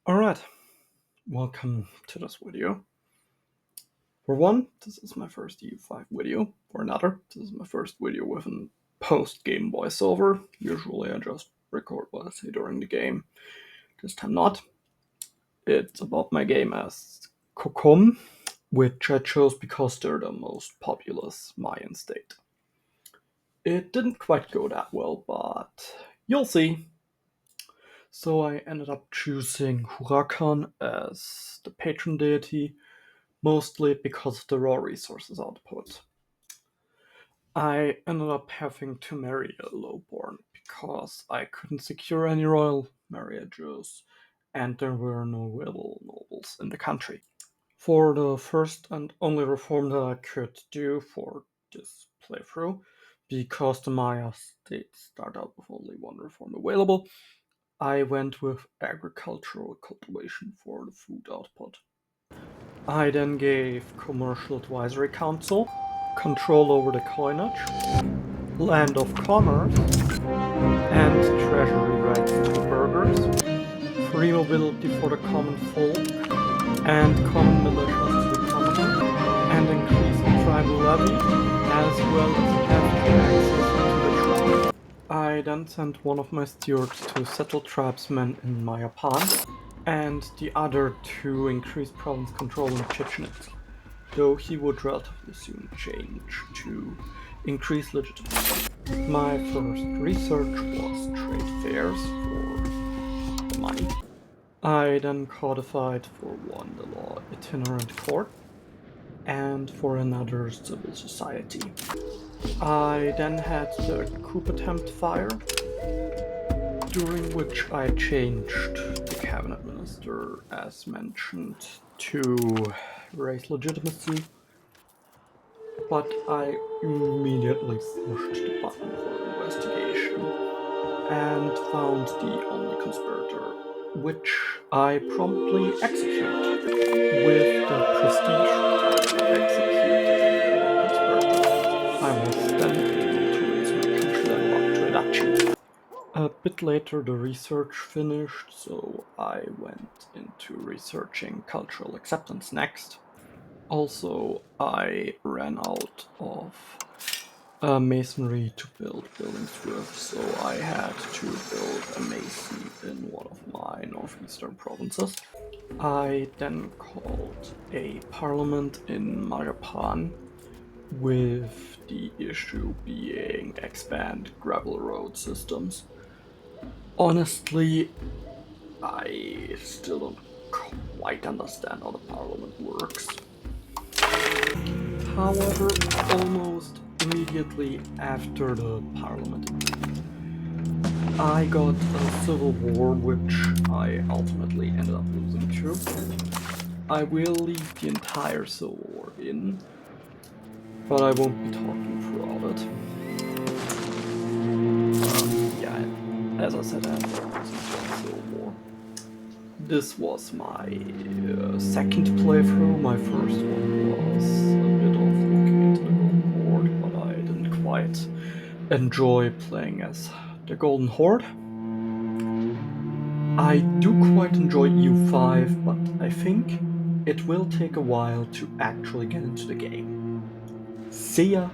Alright, welcome to this video. For one, this is my first EU5 video. For another, this is my first video with a post-game voiceover. Usually I just record what I say during the game. This time not. It's about my game as Kokom, which I chose because they're the most populous Mayan state. It didn't quite go that well, but you'll see. So I ended up choosing Huracan as the patron deity, mostly because of the raw resources output. I ended up having to marry a lowborn because I couldn't secure any royal marriages and there were no real nobles in the country. For the first and only reform that I could do for this playthrough, because the Maya state started out with only one reform available, I went with agricultural cultivation for the food output. I then gave Commercial Advisory Council control over the coinage, land of commerce, and treasury rights to burghers, free mobility for the common folk, and common militias to the commoners, and increase the tribal levy, as well as capital access to the tribe. I then sent one of my stewards to settle tribesmen in Mayapan, and the other to increase province control in Chichen Itza, though he would relatively soon change to increase legitimacy. My first research was trade fairs for the money. I then codified for one the law itinerant court, and for another civil society. I then had the coup attempt fire, during which I changed the cabinet minister, as mentioned, to raise legitimacy, but I immediately pushed the button for investigation and found the only conspirator, which I promptly executed with the prestige of executing the conspirator. I was then able to raise my country level up to reduction. A bit later the research finished, so I went into researching cultural acceptance next. Also, I ran out of masonry to build buildings with, so I had to build a mason in one of my northeastern provinces. I then called a parliament in Mayapan, with the issue being expand gravel road systems. Honestly, I still don't quite understand how the parliament works. However, almost immediately after the parliament, I got a civil war, which I ultimately ended up losing to. I will leave the entire civil war in, but I won't be talking throughout it. As I said, I had to civil war. This was my second playthrough. My first one was a bit of looking into the Golden Horde, but I didn't quite enjoy playing as the Golden Horde. I do quite enjoy EU5, but I think it will take a while to actually get into the game. See ya!